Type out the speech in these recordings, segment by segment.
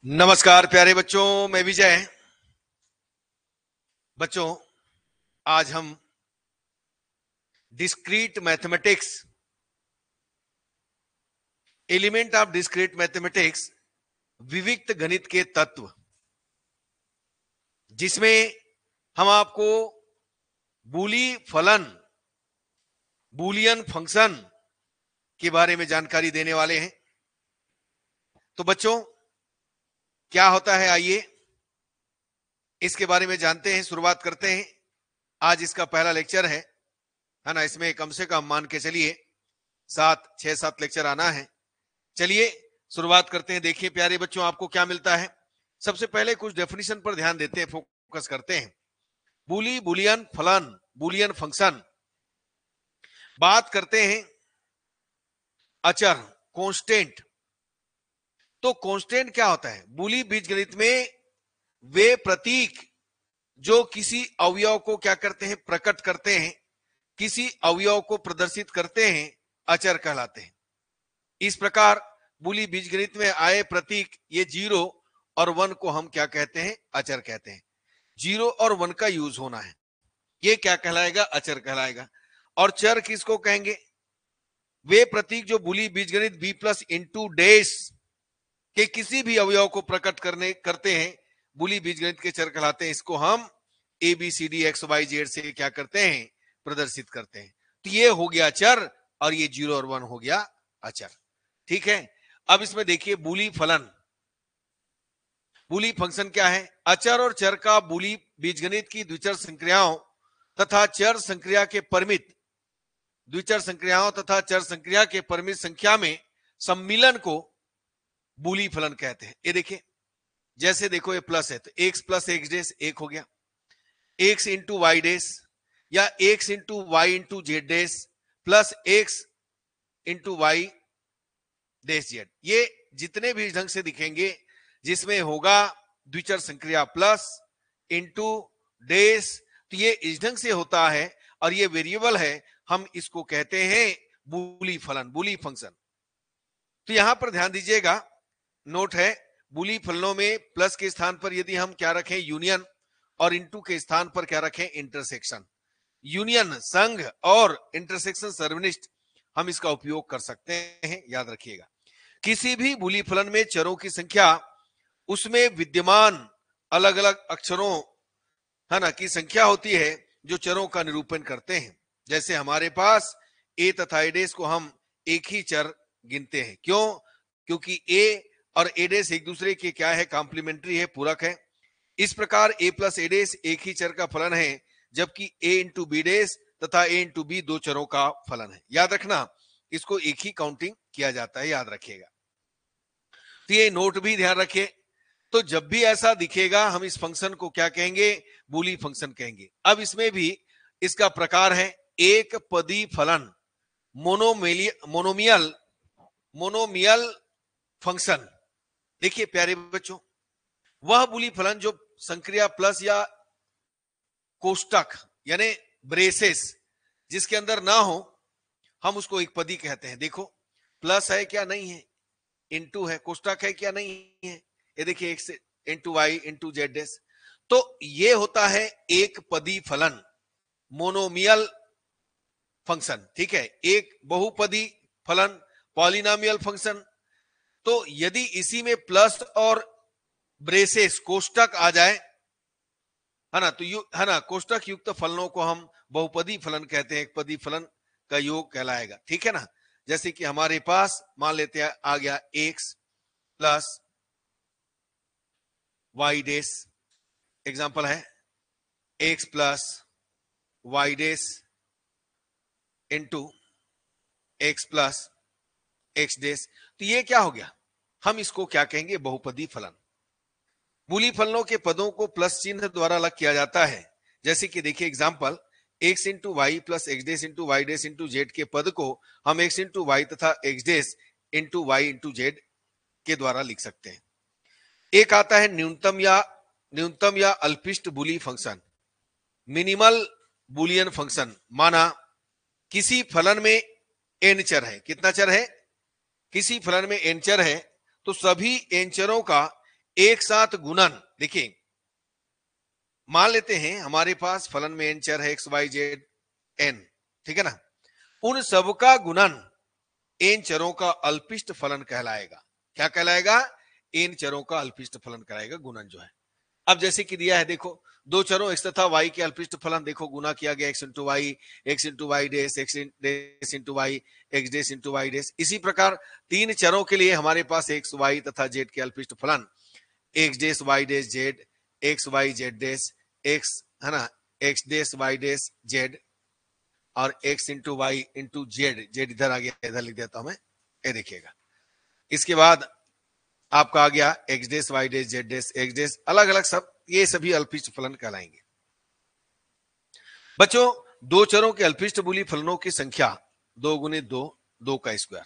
नमस्कार प्यारे बच्चों, मैं विजय। बच्चों, आज हम discrete mathematics, element of discrete mathematics, विविक्त गणित के तत्व, जिसमें हम आपको बूली फलन, बूलियन फंक्शन के बारे में जानकारी देने वाले हैं। तो बच्चों, क्या होता है, आइए इसके बारे में जानते हैं, शुरुआत करते हैं। आज इसका पहला लेक्चर है ना। इसमें कम से कम मान के चलिए 6-7 लेक्चर आना है। चलिए शुरुआत करते हैं। देखिए प्यारे बच्चों, आपको क्या मिलता है। सबसे पहले कुछ डेफिनेशन पर ध्यान देते हैं, फोकस करते हैं। बूली, बुलियन फलन, बुलियन फंक्शन। बात करते हैं अचर, कांस्टेंट। तो कांस्टेंट क्या होता है? बूली बीजगणित में वे प्रतीक जो किसी अवयव को क्या करते हैं, प्रकट करते हैं, किसी अवयव को प्रदर्शित करते हैं, अचर कहलाते हैं। इस प्रकार बूली बीजगणित में आए प्रतीक, ये 0 और 1 को हम क्या कहते हैं, अचर कहते हैं। 0 और 1 का यूज होना है, ये क्या कहलाएगा, अचर कहलाएगा। और चर किसको कहेंगे? वे प्रतीक जो बूली बीजगणित b प्लस इंटू डैश के किसी भी अवयव को प्रकट करते हैं, बूली बीजगणित के चर कहलाते हैं। इसको हम ABCD XY Z से क्या करते हैं, प्रदर्शित करते हैं। तो ये हो गया चर और ये 0 और 1 हो गया अचर। ठीक है। अब इसमें देखिए बूली फलन, बूली फंक्शन क्या है? अचर और चर का बूली बीजगणित की द्विचर संक्रियाओं तथा चर संक्रिया के परिमित, द्विचर संक्रियाओं तथा चर संक्रिया के परिमित संख्या में सम्मिलन को बूली फलन कहते हैं। ये देखिए, जैसे देखो ये प्लस है तो x प्लस एक्स डेस 1 हो गया, x इंटू वाई डेस या x into Y into Z dash plus x into Y dash Z. ये जितने भी ढंग से दिखेंगे जिसमें होगा द्विचर संक्रिया प्लस इंटू डेस, तो ये इस ढंग से होता है और ये वेरिएबल है, हम इसको कहते हैं बूली फलन, बूली फंक्शन। तो यहां पर ध्यान दीजिएगा, नोट है, बूली फलनों में प्लस के स्थान पर यदि हम क्या रखें, यूनियन, और इंटू के स्थान पर क्या रखें, इंटरसेक्शन। यूनियन संघ और इंटरसेक्शन सर्वनिष्ठ हम इसका उपयोग कर सकते हैं, याद रखिएगा। किसी भी बूली फलन में चरों की संख्या उसमें विद्यमान अलग अलग अक्षरों, है ना, की संख्या होती है जो चरों का निरूपण करते हैं। जैसे हमारे पास a तथा a को हम एक ही चर गिनते हैं। क्यों? क्योंकि a और a एक दूसरे के क्या है, कॉम्प्लीमेंट्री है, पूरक है। इस प्रकार a प्लस a एक ही चर का फलन है, जबकि a इंटू बी तथा a इंटू बी दो चरों का फलन है। याद रखना, इसको एक ही काउंटिंग किया जाता है, याद रखिएगा। तो ये नोट भी ध्यान रखिए। तो जब भी ऐसा दिखेगा हम इस फंक्शन को क्या कहेंगे, बूली फंक्शन कहेंगे। अब इसमें भी इसका प्रकार है एक पदी फलन, मोनोमियल फंक्शन। देखिए प्यारे बच्चों, वह बूली फलन जो संक्रिया प्लस या कोष्टक यानी ब्रेसेस जिसके अंदर ना हो, हम उसको एक पदी कहते हैं। देखो प्लस है क्या, नहीं है, इंटू है, कोष्टक है क्या, नहीं है, ये देखिए x into Y into Z dash. तो ये होता है एक पदी फलन, मोनोमियल फंक्शन। ठीक है, एक बहुपदी फलन, पॉलिनोमियल फंक्शन। तो यदि इसी में प्लस और ब्रेसेस कोष्टक आ जाए, है ना, तो है ना, कोष्टक युक्त फलनों को हम बहुपदी फलन कहते हैं, एक पदी फलन का योग कहलाएगा। ठीक है ना। जैसे कि हमारे पास मान लेते हैं आ गया x प्लस वाई डेस, एग्जाम्पल है x plus Y dash into X plus x डेस। तो ये क्या हो गया, हम इसको क्या कहेंगे, बहुपदी फलन। बूली फलनों के पदों को प्लस चिन्ह द्वारा अलग किया जाता है। जैसे कि देखिए example, X into Y plus x dash into Y dash into Z के पद को हम एक्स इंटू वाई तथा X dash into Y into Z के द्वारा लिख सकते हैं। एक आता है न्यूनतम या अल्पिष्ट बूली फंक्शन, मिनिमल बुलियन फंक्शन। माना किसी फलन में n चर है, कितना चर है, किसी फलन में n चर है, तो सभी n चरों का एक साथ गुणन, देखिए मान लेते हैं हमारे पास फलन में n चर है x y z n, ठीक है ना, उन सबका गुणन n चरों का अल्पिष्ट फलन कहलाएगा। क्या कहलाएगा? n चरों का अल्पिष्ट फलन कहलाएगा गुणन जो है। अब जैसे कि दिया है, देखो दो चरों x तथा y के अल्पिष्ट फलन देखो गुना किया गया x इंटू y डेस x dash into y x dash into y डेस। इसी प्रकार तीन चरों के लिए हमारे पास x y तथा z के अल्पिष्ट फलन x dash y dash z, x y z डेस x, है ना, x dash y dash z और x into Y into z, z इधर आ गया, इधर लिख देता हूं मैं, ये देखिएगा। इसके बाद आपका आ गया x dash y dash z डेस x डेस, अलग अलग सब, ये सभी अल्पिष्ट फलन कहलाएंगे। बच्चों दो चरों के अल्पिष्ट बुली फलनों की संख्या 2 गुणित 2, 2 का स्क्वायर।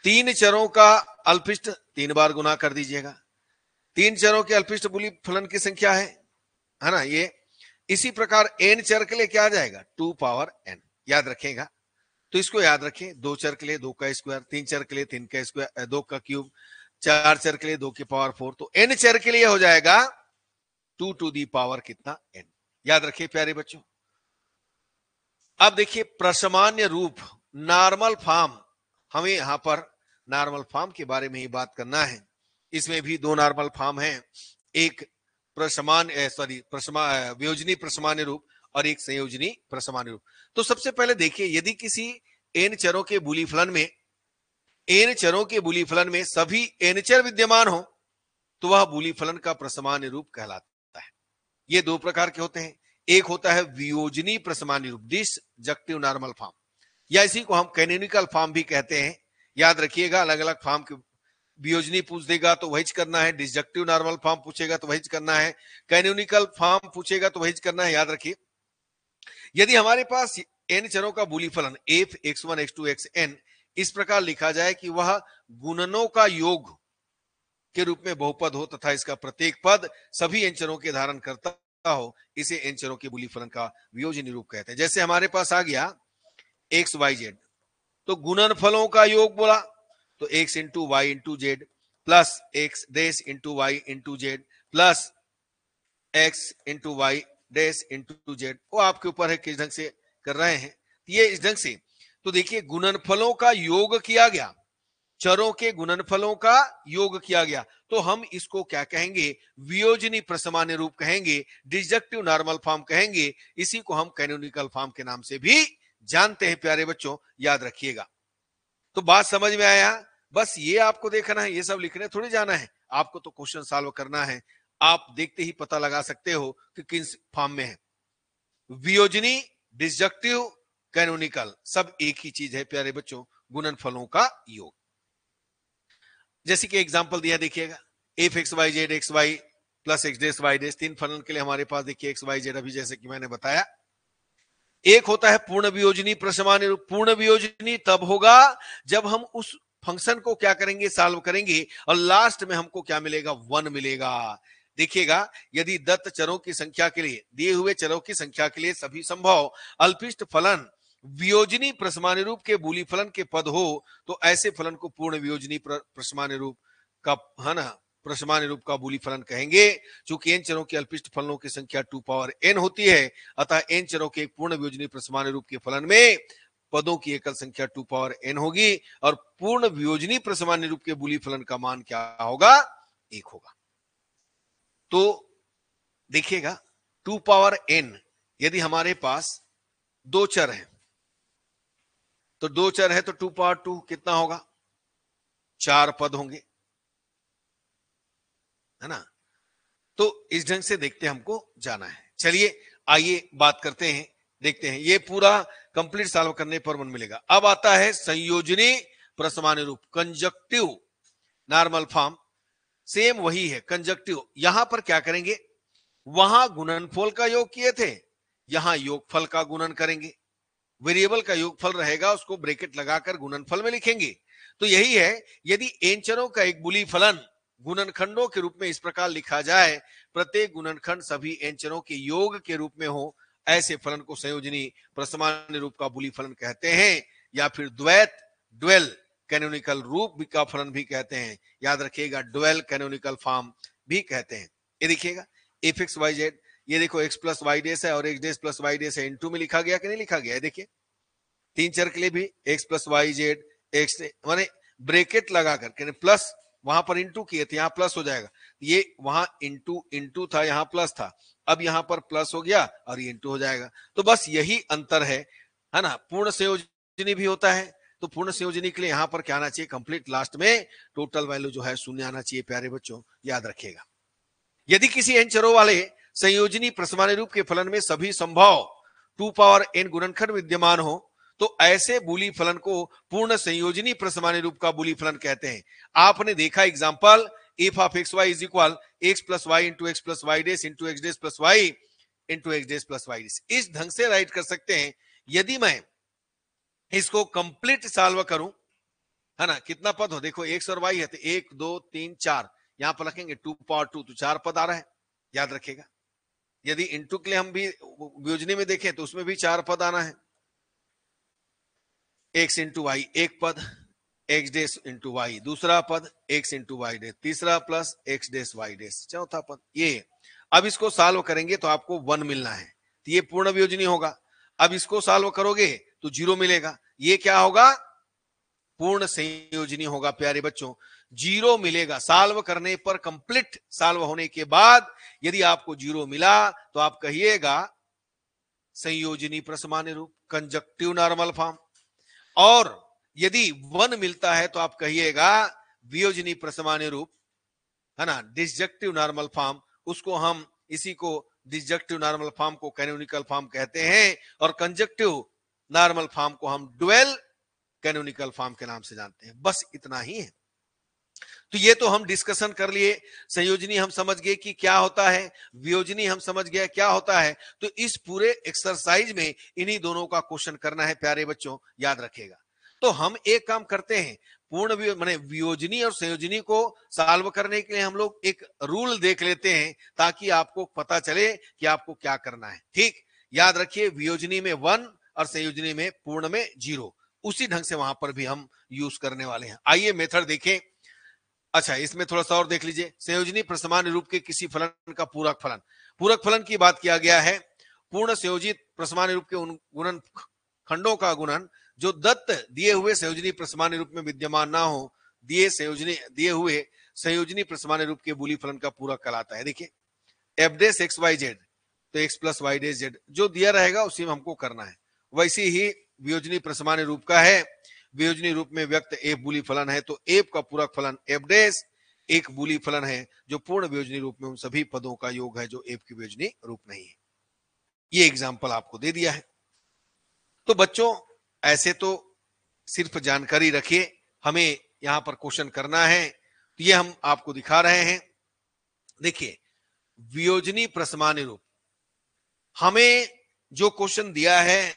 तीन चरों का अल्पिष्ट 3 बार गुना कर दीजिएगा। तीन चरों के अल्पिष्ट बुली फलन की संख्या है ना ये। इसी प्रकार n चर के लिए क्या आ जाएगा? 2 पावर n, याद रखेगा। तो इसको याद रखें, दो चर के लिए 2 का स्क्वायर, तीन चर के लिए 3 का स्क्वायर, 2 का क्यूब, चार चर के लिए 2 की पावर 4, तो n चर के लिए हो जाएगा 2 टू दी पावर कितना? n। याद रखिए प्यारे बच्चों। अब देखिए प्रसामान्य रूप, नॉर्मल फॉर्म, हमें यहां पर नॉर्मल फॉर्म के बारे में ही बात करना है। इसमें भी दो नॉर्मल फॉर्म हैं, एक वियोजनी प्रसामान्य रूप और एक संयोजनी प्रसामान्य रूप। तो सबसे पहले देखिए, यदि किसी n चरों के बुली फलन में, n चरों के बुली फलन में सभी n चर विद्यमान हो तो वह बुली फलन का प्रसामान्य रूप कहलाता है। ये दो प्रकार के होते हैं, एक होता है वियोजनी प्रसामान्य रूप, डिसजंक्टिव नॉर्मल फॉर्म, या इसी को हम कैनोनिकल फॉर्म भी कहते हैं। याद रखिएगा, अलग अलग फॉर्म के, वियोजनी पूछ देगा तो वही करना है, डिसजंक्टिव नॉर्मल फॉर्म पूछेगा तो वही करना है, कैनोनिकल फॉर्म पूछेगा तो वही करना है। याद रखिए, यदि हमारे पास n चरों का बुली फलन f x1 x2 xn इस प्रकार लिखा जाए कि वह गुणनों का योग के रूप में बहुपद हो तथा इसका प्रत्येक पद सभी n चरों के धारण करता हो, इसे n चरों के बुली फलन का वियोजनी रूप कहते हैं। जैसे हमारे पास आ गया x y z, तो गुणन फलों का योग बोला तो x into Y into Z plus x dash into Y into Z plus x into Y dash into Z. वो आपके ऊपर है किस ढंग से कर रहे हैं, ये इस ढंग से। तो देखिए गुणनफलों का योग किया गया, चरों के गुणनफलों का योग किया गया, तो हम इसको क्या कहेंगे? वियोजनी प्रसामान्य रूप कहेंगे, डिसजंक्टिव नॉर्मल फॉर्म कहेंगे। इसी को हम कैनोनिकल फॉर्म के नाम से भी जानते हैं प्यारे बच्चों, याद रखिएगा। तो बात समझ में आया? बस ये आपको देखना है, ये सब लिखने थोड़ी जाना है, आपको तो क्वेश्चन सॉल्व करना है। आप देखते ही पता लगा सकते हो कि किस फॉर्म में है। वियोजनी, डिसजंक्टिव, कैनोनिकल सब एक ही चीज है प्यारे बच्चों, गुणनफलों का योग। जैसे कि एग्जांपल दिया देखिएगा, F x Y Z X Y plus x dash Y dash, तीन फलन के लिए हमारे पास देखिए एक्स वाई जेड, अभी जैसे कि मैंने बताया। एक होता है पूर्ण वियोजनी प्रसामान्य रूप। पूर्ण वियोजनी तब होगा जब हम उस फंक्शन को क्या करेंगे? सॉल्व करेंगे और लास्ट में हमको क्या मिलेगा? 1 मिलेगा। देखिएगा, यदि दत्त चरों की संख्या के लिए, दिए हुए चरों की संख्या के लिए सभी संभव अल्पिष्ट फलन वियोजनी प्रसामान्य रूप के बुली फलन के पद हो तो ऐसे फलन को पूर्ण वियोजनी प्रसामान्य रूप का, है ना, प्रसामान्य रूप का बुली फलन कहेंगे। चूंकि n चरों के अल्पिष्ट फलनों की संख्या 2 पावर n होती है, अतः n चरों के एक पूर्ण वियोजनी प्रसामान्य रूप के फलन में पदों की एकल संख्या 2 पावर n होगी और पूर्ण वियोजनी प्रसामान्य रूप के बुली फलन का मान क्या होगा? 1 होगा। तो देखिएगा 2 पावर n, यदि हमारे पास दो चर है तो दो चर है तो 2 पावर 2 कितना होगा? 4 पद होंगे, है ना। तो इस ढंग से देखते हमको जाना है। चलिए आइए बात करते हैं, देखते हैं, ये पूरा कंप्लीट सॉल्व करने पर मन मिलेगा। अब आता है संयोजनी प्रसामान्य रूप, कंजक्टिव नॉर्मल फॉर्म। सेम वही है, कंजक्टिव। यहां पर क्या करेंगे? वहां गुणनफल का योग किए थे, यहां योगफल का गुणन करेंगे। वेरिएबल का योगफल रहेगा, उसको ब्रैकेट लगाकर गुणनफल में लिखेंगे। तो यही है, यदि n चरों का एक बुली फलन गुणनखंडों के रूप में इस प्रकार लिखा जाए, प्रत्येक गुणनखंड सभी n चरों के योग के रूप में हो, ऐसे फलन को संयोजनी प्रसामान्य रूप का बुली फलन कहते हैं, या फिर द्वैत, ड्वेल कैनोनिकल रूप का फलन भी कहते हैं। याद रखिएगा, ड्वेल कैनोनिकल फॉर्म भी कहते हैं। ये देखिएगा एफ एक्स वाई जेड, ये देखो एक्स प्लस वाई डेस है और एक्स डेस प्लस वाई डेस है, इनटू में लिखा गया कि नहीं लिखा गया है? देखिए तीन चर के लिए भी x plus y Z x माने ब्रेकेट लगा करके प्लस, वहां पर इंटू किए थे, यहाँ प्लस हो जाएगा। ये वहां इंटू इंटू था, यहाँ प्लस था, अब यहाँ पर प्लस हो गया और ये इंटू हो जाएगा। तो बस यही अंतर है ना। पूर्ण संयोजनी भी होता है, तो पूर्ण संयोजनी के लिए यहाँ पर क्या आना चाहिए? कंप्लीट लास्ट में टोटल वैल्यू जो है शून्य आना चाहिए। प्यारे बच्चों याद रखिएगा, यदि किसी एन चरों वाले संयोजनी प्रसमानी रूप के फलन में सभी संभव 2 पावर n गुणनखंड विद्यमान हो तो ऐसे बुली फलन को पूर्ण संयोजनी प्रसमानी रूप का बुली फलन कहते हैं। आपने देखा example f of x y is equal x plus Y into X plus Y dash into X dash plus Y into X dash plus Y dash. इस ढंग से राइट कर सकते हैं। यदि मैं इसको कंप्लीट सॉल्व करूं, है ना, कितना पद हो? देखो x और y है तो 1 2 3 4, यहां पर रखेंगे 2 पावर 2 तो 4 पद आ रहा है, याद रखिएगा। यदि इंटू के लिए हम भी वियोजनी में देखें तो उसमें भी 4 पद आना है। x इंटू वाई एक पद, x डेस इंटू वाई दूसरा पद, x इंटू वाई डेस तीसरा प्लस x डेस वाई डेस चौथा पद। ये अब इसको सॉल्व करेंगे तो आपको 1 मिलना है, तो ये पूर्ण वियोजनी होगा। अब इसको सॉल्व करोगे तो 0 मिलेगा, ये क्या होगा? पूर्ण संयोजनी होगा। प्यारे बच्चों 0 मिलेगा सॉल्व करने पर, कंप्लीट सॉल्व होने के बाद यदि आपको 0 मिला तो आप कहिएगा संयोजनी प्रसमानी रूप, कंजक्टिव नॉर्मल फॉर्म। और यदि 1 मिलता है तो आप कहिएगा वियोजनी प्रसमानी रूप, है ना, डिसजक्टिव नॉर्मल फॉर्म। उसको हम इसी को डिसजक्टिव नॉर्मल फॉर्म को कैनोनिकल फॉर्म कहते हैं और कंजक्टिव नॉर्मल फॉर्म को हम डुअल कैनोनिकल फॉर्म के नाम से जानते हैं। बस इतना ही है। तो ये तो हम डिस्कशन कर लिए, संयोजनी हम समझ गए कि क्या होता है, वियोजनी हम समझ गए क्या होता है। तो इस पूरे एक्सरसाइज में इन्हीं दोनों का क्वेश्चन करना है प्यारे बच्चों, याद रखिएगा। तो हम एक काम करते हैं, पूर्ण माने वियोजनी और संयोजनी को सॉल्व करने के लिए हम लोग एक रूल देख लेते हैं ताकि आपको पता चले कि आपको क्या करना है। ठीक, याद रखिए वियोजनी में 1 और संयोजनी में पूर्ण में 0, उसी ढंग से वहां पर भी हम यूज करने वाले हैं। आइए मेथड देखें। अच्छा, इसमें थोड़ा सा और देख लीजिए। संयोजनी प्रसमानी रूप के किसी फलन का पूरक फलन, पूरक फलन की बात किया गया है। पूर्ण संयोजित प्रसमानी रूप के उन गुणन खंडों का गुणन जो दत्त दिए हुए संयोजनी प्रसमानी रूप में विद्यमान ना हो, दिए हुए संयोजनी प्रसमानी रूप के बुली फलन का पूरक कहलाता है। देखिए एफ डेस एक्स वाई जेड, तो x plus Y dash Z जो दिया रहेगा उसी में हमको करना है। वैसे ही वियोजनी प्रसमानी रूप का है, वियोजनी रूप में व्यक्त एफ बुली फलन है तो एफ का पूरक फलन एफ डेस एक बुली फलन है जो पूर्ण वियोजनी रूप में उन सभी पदों का योग है जो एफ की वियोजनी रूप नहीं है। ये एग्जाम्पल आपको दे दिया है। तो बच्चों ऐसे तो सिर्फ जानकारी रखिए, हमें यहां पर क्वेश्चन करना है तो ये हम आपको दिखा रहे हैं। देखिए वियोजनी प्रसमानी रूप, हमें जो क्वेश्चन दिया है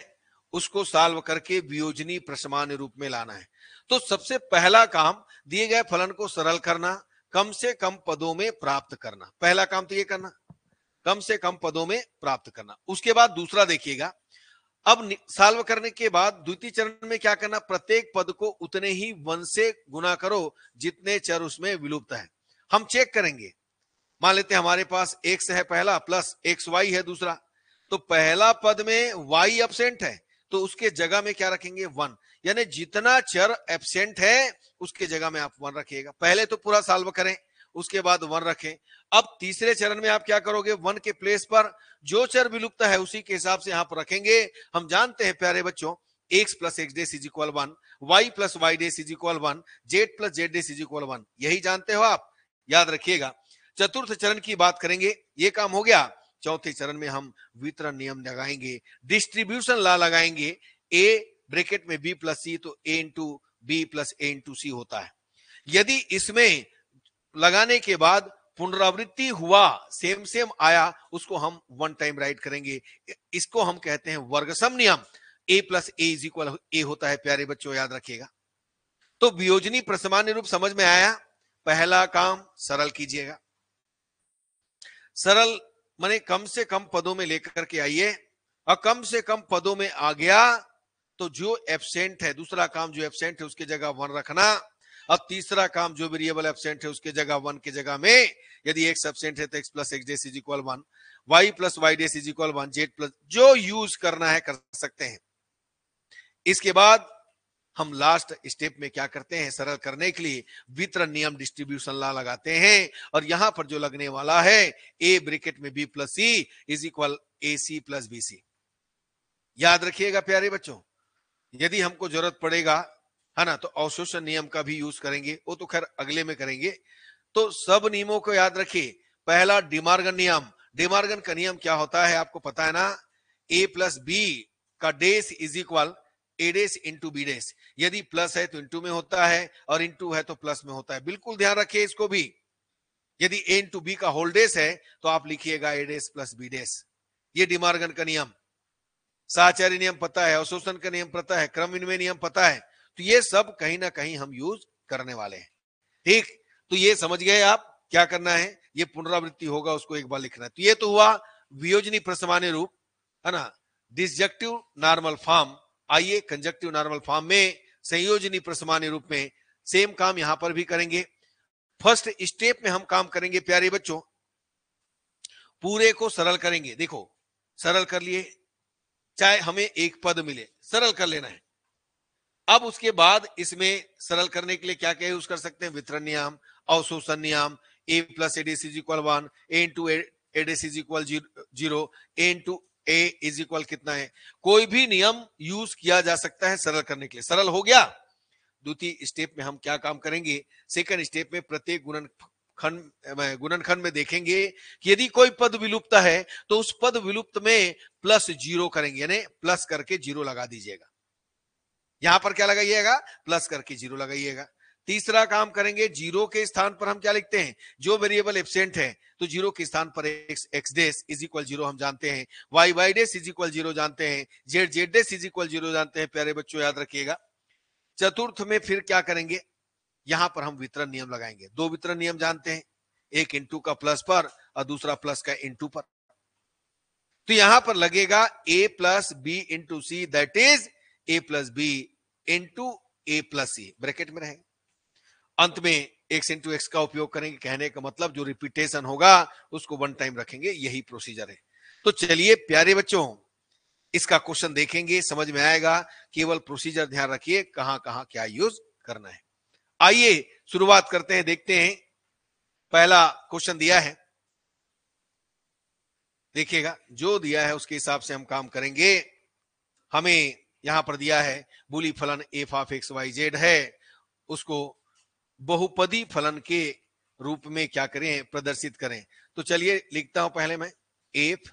उसको सॉल्व करके वियोजनी प्रसमानी रूप में लाना है। तो सबसे पहला काम दिए गए फलन को सरल करना, कम से कम पदों में प्राप्त करना। पहला काम तो ये करना, कम से कम पदों में प्राप्त करना। उसके बाद दूसरा देखिएगा, अब सॉल्व करने के बाद द्वितीय चरण में क्या करना? प्रत्येक पद को उतने ही 1 से गुना करो जितने चर उसमें विलुप्त है। हम चेक करेंगे, मान लेते हैं हमारे पास x है पहला प्लस xy है दूसरा, तो पहला पद में y एब्सेंट है तो उसके जगह में क्या रखेंगे? 1, यानी जितना चर एब्सेंट है उसके जगह में आप 1 रखिएगा। पहले तो पूरा सॉल्व करें, उसके बाद 1 रखें। अब तीसरे चरण में आप क्या करोगे? 1 के प्लेस पर जो चर विलुप्त है उसी के हिसाब से यहां पर रखेंगे। हम जानते हैं प्यारे बच्चों x plus x dash is equal 1, y plus Y dash is equal 1, z plus Z dash is equal 1, यही जानते हो आप, याद रखिएगा। चतुर्थ चरण की बात करेंगे, ये काम हो गया। चौथे चरण में हम वितरण नियम लगाएंगे, डिस्ट्रीब्यूशन लॉ लगाएंगे। a ब्रैकेट में b प्लस सी तो a into B plus a into C होता है। यदि इसमें लगाने के बाद पुनरावृत्ति हुआ, सेम आया, उसको हम 1 टाइम राइट करेंगे। इसको हम कहते हैं वर्गसम नियम। a plus A is equal A होता है प्यारे बच्चों, याद रखिएगा। तो वियोजनी प्रसमानी रूप समझ में आया। पहला काम सरल कीजिएगा, सरल माने कम से कम पदों में लेकर के आइए, और कम से कम पदों में आ गया तो जो एब्सेंट है, दूसरा काम जो एब्सेंट है उसके जगह 1 रखना, और तीसरा काम जो वेरिएबल एब्सेंट है उसके जगह 1 के जगह में यदि एक्स एब्सेंट है तो x plus x dash is equal 1, y plus Y dash is equal 1, z plus, जो यूज करना है कर सकते हैं। इसके बाद हम लास्ट स्टेप में क्या करते हैं, सरल करने के लिए वितरण नियम डिस्ट्रीब्यूशन लॉ लगाते हैं, और यहां पर जो लगने वाला है ए ब्रैकेट में b plus c is equal a c plus b c. याद रखिएगा प्यारे बच्चों, यदि हमको जरूरत पड़ेगा है ना, तो अवशोषण नियम का भी यूज करेंगे, वो तो खैर अगले में करेंगे। तो सब नियमों को याद रखिए। पहला डिमार्गन नियम, डिमार्गन का नियम क्या होता है आपको पता है ना, ए प्लस बी का dash is equal A dash into B dash. यदि प्लस है तो इंटू में होता है, और इंटू है तो प्लस में होता है, बिल्कुल ध्यान रखिए इसको भी। यदि ए इंटू बी का होल डेस है तो आप लिखिएगा ए डेस प्लस बी डेस। ये डिमार्गन का नियम। साहचर्य नियम पता है, अवशोषण का नियम पता है, क्रम विनिमय नियम पता है, तो ये सब कहीं ना कहीं हम यूज करने वाले हैं। ठीक, तो ये समझ गए आप क्या करना है, ये पुनरावृत्ति होगा उसको एक बार लिखना है। तो ये तो हुआ वियोजनी प्रसमान्य रूप, है ना, डिसजक्टिव नॉर्मल फॉर्म। आइए कंजक्टिव नॉर्मल फॉर्म में संयोजनी प्रसमान्य रूप में सेम काम यहां पर भी करेंगे। फर्स्ट स्टेप में हम काम करेंगे प्यारे बच्चों, पूरे को सरल करेंगे। देखो सरल कर लिए, चाहे हमें एक पद मिले सरल कर लेना है। अब उसके बाद इसमें सरल करने के लिए क्या क्या यूज कर सकते हैं, वितरण नियम, अवशोषण नियम, A plus A dash is equal 1, A into A dash is equal 0, A into A is equal कितना है, कोई भी नियम यूज किया जा सकता है सरल करने के लिए। सरल हो गया। द्वितीय स्टेप में हम क्या काम करेंगे, सेकंड स्टेप में प्रत्येक गुणनखंड में देखेंगे कि यदि कोई पद विलुप्त है तो उस पद विलुप्त में प्लस 0 करेंगे, यानी प्लस करके 0 लगा दीजिएगा। यहां पर क्या लगाइएगा, प्लस करके 0 लगाइएगा। तीसरा काम करेंगे, 0 के स्थान पर हम क्या लिखते हैं, जो वेरिएबल एब्सेंट है तो 0 के स्थान पर एक्स डेस इज इक्वल 0 हम जानते हैं, y y dash is equal 0 जानते हैं, z z dash is equal 0 जानते हैं। प्यारे बच्चों याद रखिएगा। चतुर्थ में फिर क्या करेंगे, यहां पर हम वितरण नियम लगाएंगे। दो वितरण नियम जानते हैं, एक इंटू का प्लस पर और दूसरा प्लस का इंटू पर। तो यहां पर लगेगा A plus B into C, that is A plus B into A plus C, bracket में रहेगा। अंत में एक्स इंटू एक्स का उपयोग करेंगे, कहने का मतलब जो रिपीटेशन होगा उसको वन टाइम रखेंगे, यही प्रोसीजर है। तो चलिए प्यारे बच्चों इसका क्वेश्चन देखेंगे, समझ में आएगा। केवल प्रोसीजर ध्यान रखिए, कहां कहां क्या यूज करना है। आइए शुरुआत करते हैं, देखते हैं। पहला क्वेश्चन दिया है, देखिएगा जो दिया है उसके हिसाब से हम काम करेंगे। हमें यहां पर दिया है बुली फलन f of x Y z है, उसको बहुपदी फलन के रूप में क्या करें, प्रदर्शित करें। तो चलिए लिखता हूं पहले मैं, f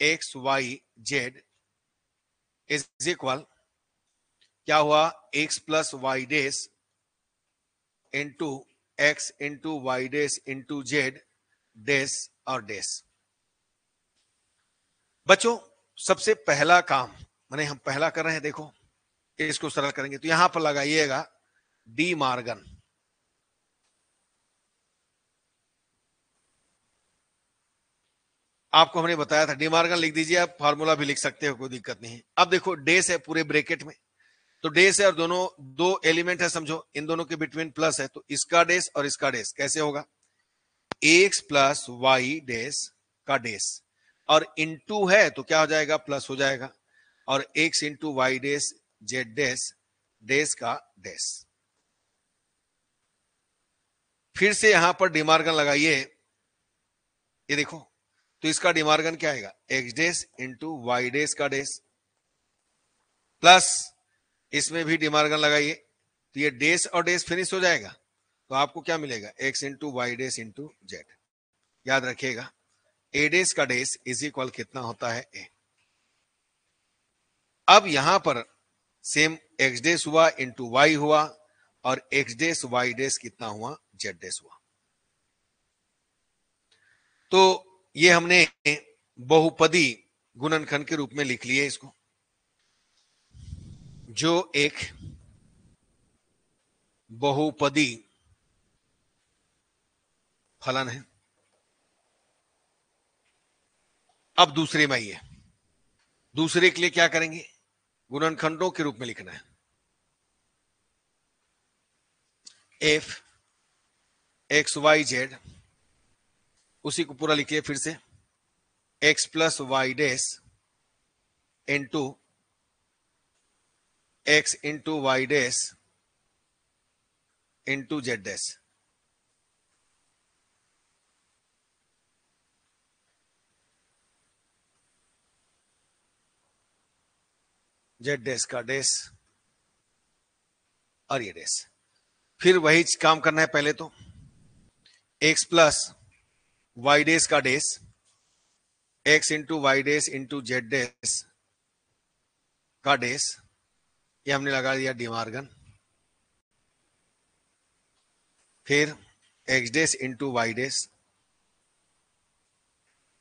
x Y z is equal क्या हुआ, x plus Y dash into x into Y dash into Z dash और डेस। बच्चों सबसे पहला काम माने हम पहला कर रहे हैं, देखो इसको सरल करेंगे तो यहां पर लगाइएगा डी मार्गन। आपको हमने बताया था डी मार्गन लिख दीजिए, आप फार्मूला भी लिख सकते हो, कोई दिक्कत नहीं है। अब देखो डेस है पूरे ब्रैकेट में, तो डेस है और दोनों दो एलिमेंट है समझो, इन दोनों के बिटवीन प्लस है, तो इसका डेस और इसका डेस कैसे होगा, एक्स प्लस वाई डेस का डेस, और इंटू है तो क्या हो जाएगा, प्लस हो जाएगा, और x into Y dash Z डेस डेस का डेस। फिर से यहां पर डिमार्गन लगाइए, ये देखो तो इसका डिमार्गन क्या आएगा, एक्स डेस इंटू वाई डेस का डेस, प्लस इसमें भी डिमार्गन लगाइए, तो ये डेस और डेस फिनिश हो जाएगा, तो आपको क्या मिलेगा, x into Y dash into Z. याद रखिएगा ए डेस का डेस इज इक्वल कितना होता है, ए। अब यहां पर सेम एक्स डेस हुआ इंटू वाई हुआ, और एक्स डेस वाई डेस कितना हुआ, जेड डेस हुआ। तो ये हमने बहुपदी गुणनखंड के रूप में लिख लिए इसको, जो एक बहुपदी फलन है। अब दूसरे में आइए, दूसरे के लिए क्या करेंगे, गुणनखंडों के रूप में लिखना है, एफ एक्स वाई जेड उसी को पूरा लिखिए फिर से, x plus Y dash into x into y dash into z dash. Z dash का डैश और ये डैश। फिर वही काम करना है पहले तो, x प्लस वाई डैश का dash x into y dash into z dash का डैश, ये हमने लगा दिया डिमार्गन। फिर x dash into y dash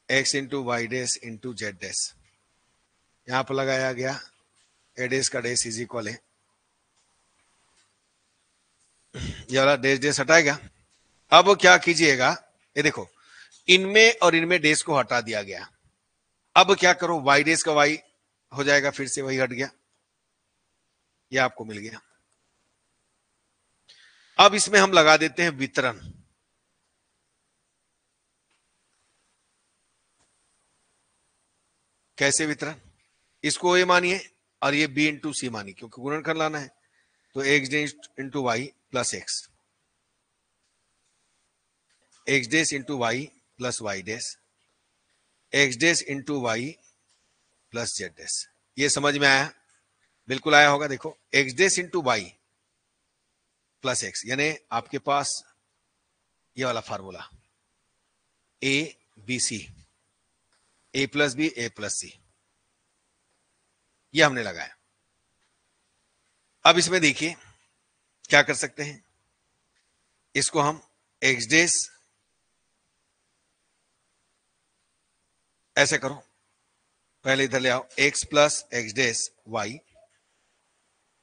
x into y dash into z dash, यहां पर लगाया गया ए डैश का डैश इज इक्वल है, ये वाला डैश डैश हटाएगा। अब क्या कीजिएगा, ये देखो इनमें और इनमें डैश को हटा दिया गया। अब क्या करो, वाई डैश का वाई हो जाएगा, फिर से वही हट गया, ये आपको मिल गया। अब इसमें हम लगा देते हैं वितरण। कैसे वितरण, इसको ए मानिए और ये बी इंटू सी मानिए, क्योंकि गुणनखंड लाना है। तो X dash into Y plus x dash into Y plus Y dash x dash into Y plus Z dash. ये समझ में आया? बिल्कुल आया होगा। देखो X dash into Y plus X, यानी आपके पास ये वाला formula A B C, A plus B A plus C, ये हमने लगाया। अब इसमें देखिए क्या कर सकते हैं, इसको हम एक्स डैश, ऐसे करो, पहले इधर ले आओ, x plus x dash y,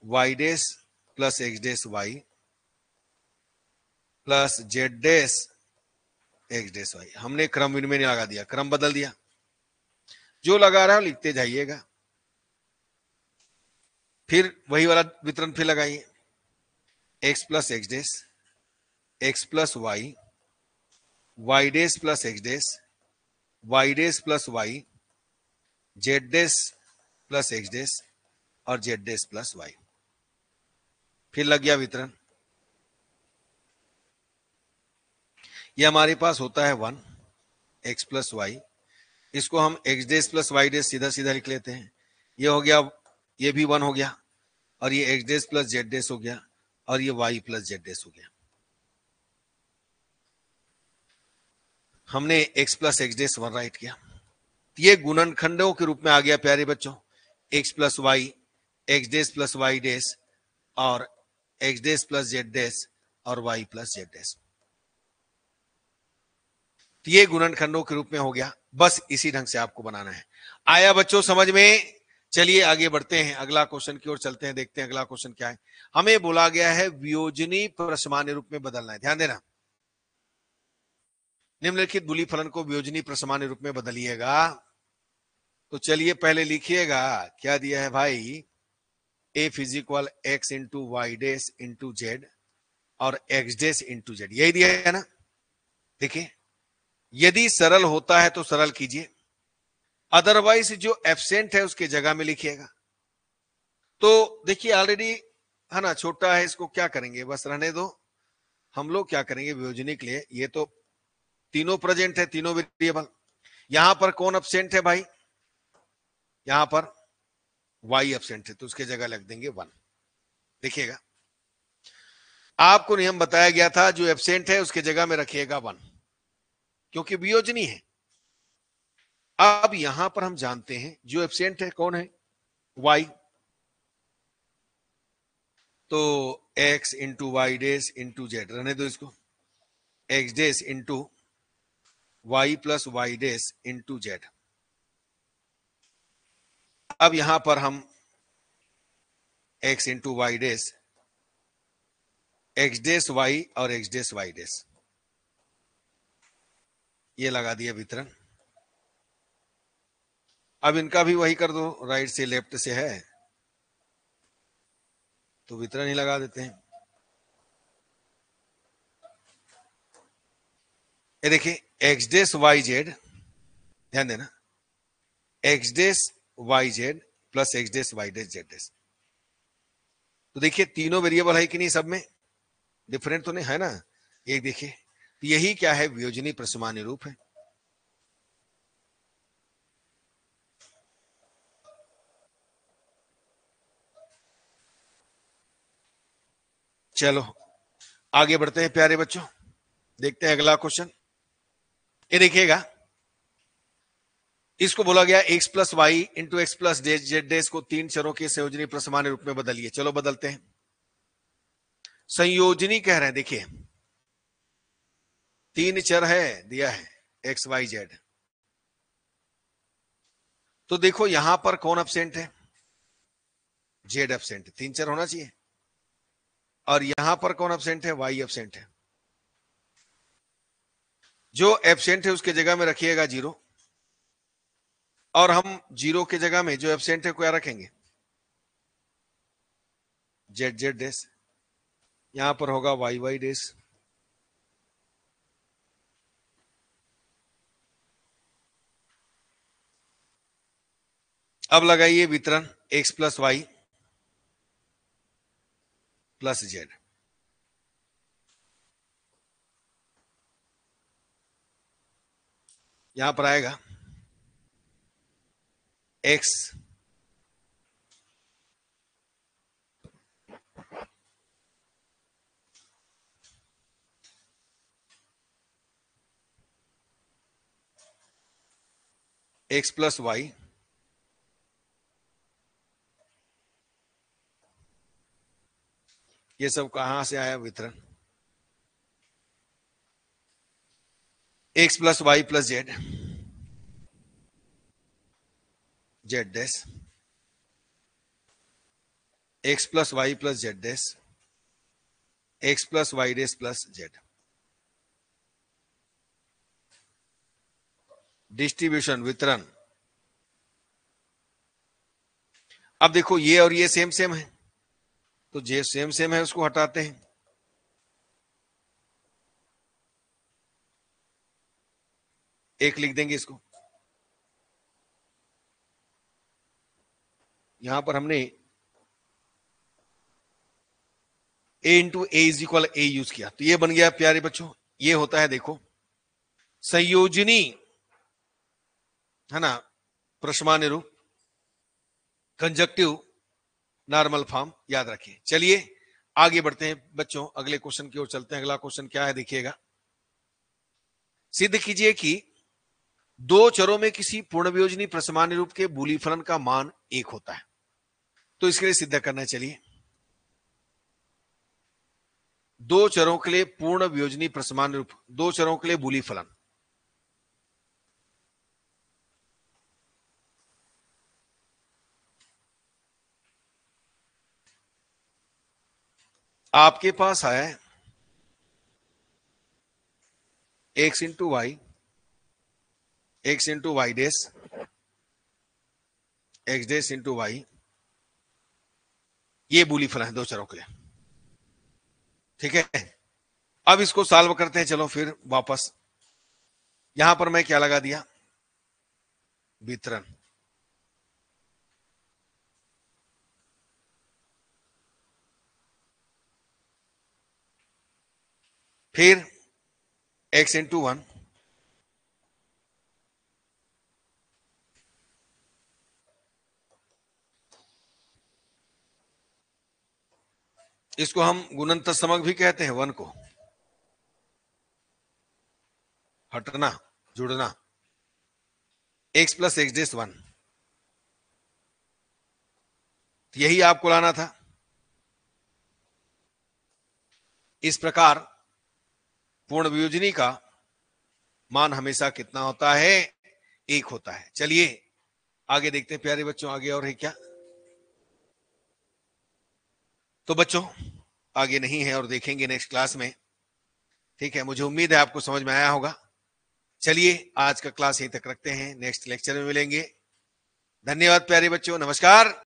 y dash plus x dash y plus Z dash x dash y. हमने क्रम विनिमय नहीं लगा दिया, क्रम बदल दिया। जो लगा रहा है लिखते जाइएगा। फिर वही वाला वितरण फिर लगाइए, x plus x dash x plus y, y dash plus x dash, y dash plus y, z dash plus x dash और जेड डैश प्लस वाई। फिर लग गया वितरण। ये हमारे पास होता है 1 एक्स प्लस वाई, इसको हम x dash plus Y dash सीधा सीधा लिख लेते हैं। ये हो गया, ये भी 1 हो गया, और ये x dash plus Z dash हो गया, और ये वाई प्लस जेड डैश हो गया। हमने x plus x dash 1 right किया। ये गुणनखंडों के रूप में आ गया प्यारे बच्चों, X plus Y, X dash plus Y dash और x dash plus Z dash और वाई प्लस जेड डैश। तो ये गुणनखंडों के रूप में हो गया। बस इसी ढंग से आपको बनाना है। आया बच्चों समझ में? चलिए आगे बढ़ते हैं, अगला क्वेश्चन की ओर चलते हैं, देखते हैं अगला क्वेश्चन क्या है। हमें बोला गया है वियोजनी प्रसमान्य रूप में बदलना है, ध्यान देना। निम्नलिखित बुली फलन को वियोजनी प्रसमान्य रूप में बदलिएगा। तो चलिए पहले लिखिएगा, क्या दिया है भाई, f is equal x into y dash into z और एक्स डैश इंटू जेड, यही दिया है ना। देखिए यदि सरल होता है तो सरल कीजिए, अदरवाइज जो एब्सेंट है उसके जगह में लिखिएगा। तो देखिए ऑलरेडी है ना, छोटा है, इसको क्या करेंगे, बस रहने दो। हम लोग क्या करेंगे वियोजनी के लिए, ये तो तीनों प्रेजेंट है, तीनों वेरिएबल। यहां पर कौन एब्सेंट है भाई, यहां पर वाई एब्सेंट है, तो उसके जगह लिख देंगे 1। देखिएगा आपको नियम बताया गया था, जो एब्सेंट है उसके जगह में रखिएगा 1, क्योंकि वियोजनी है। अब यहां पर हम जानते हैं जो एब्सेंट है कौन है, वाई। तो x into y dash into z, रहने दो इसको, x dash into Y plus Y dash into z. अब यहां पर हम x into y dash, x dash y और एक्स डैश वाई डैश, ये लगा दिया वितरण। अब इनका भी वही कर दो, राइट से लेफ्ट से है तो वितरण ही लगा देते हैं। ये देखिए एक्स डेस वाई जेड, ध्यान देना, x dash Y Z plus x dash Y dash Z dash. तो देखिए तीनों वेरिएबल है कि नहीं, सब में डिफरेंट तो नहीं है ना। एक देखिए, यही क्या है, वियोजनी प्रसमान्य रूप है। चलो आगे बढ़ते हैं प्यारे बच्चों, देखते हैं अगला क्वेश्चन। ये देखिएगा, इसको बोला गया x plus Y into X plus Z dash को तीन चरों के संयोजनी प्रसमान्य रूप में बदलिए। चलो बदलते हैं। संयोजनी कह रहे हैं, देखिए तीन चर है दिया है एक्स वाई जेड, तो देखो यहां पर कौन एब्सेंट है, जेड एब्सेंट, तीन चर होना चाहिए। और यहां पर कौन एब्सेंट है, वाई एब्सेंट है। जो एब्सेंट है उसके जगह में रखिएगा जीरो, और हम जीरो के जगह में जो एब्सेंट है क्या रखेंगे, जेड जेड डेस। यहां पर होगा वाई वाई डेस। अब लगाइए वितरण x plus y plus z. यहां पर आएगा एक्स एक्स प्लस वाई ये सब कहां से आया, वितरण x plus y plus z, z dash x plus y plus Z dash x plus Y dash plus z. Distribution वितरण। अब देखो ये और ये सेम सेम है, तो जे सेम सेम है उसको हटाते हैं। एक लिख देंगे इसको, यहां पर हमने A into A is equal A use किया, तो ये बन गया प्यारे बच्चों, ये होता है देखो संयोजनी, है ना, प्रसमान्य रूप, कंजक्टिव नॉर्मल फॉर्म, याद रखिए। चलिए आगे बढ़ते हैं बच्चों, अगले क्वेश्चन की ओर चलते हैं। अगला क्वेश्चन क्या है देखिएगा, सिद्ध कीजिए कि दो चरों में किसी पूर्ण वियोजनी प्रसमान्य रूप के बूली फलन का मान एक होता है। तो इसके लिए सिद्ध करना है, चलिए। दो चरों के लिए पूर्ण वियोजनी प्रसमान्य रूप, दो चरों के लिए बूली फलन, आपके पास है X into Y, X into Y dash, X dash into Y, ये बूली फलन है दो चरों के लिए, ठीक है। अब इसको सॉल्व करते हैं, चलो फिर वापस। यहां पर मैं क्या लगा दिया, वितरण, फिर एक्स इंटू वन, इसको हम गुणनतर समक भी कहते हैं, वन को हटना जुड़ना, एक्स प्लस एक्स डेस वन, यही आपको लाना था। इस प्रकार पूर्ण वियोजनी का मान हमेशा कितना होता है, एक होता है। चलिए आगे देखते हैं प्यारे बच्चों, आगे और है क्या। तो बच्चों आगे नहीं है और देखेंगे नेक्स्ट क्लास में, ठीक है। मुझे उम्मीद है आपको समझ में आया होगा। चलिए आज का क्लास यहीं तक रखते हैं, नेक्स्ट लेक्चर में मिलेंगे। धन्यवाद प्यारे बच्चों, नमस्कार।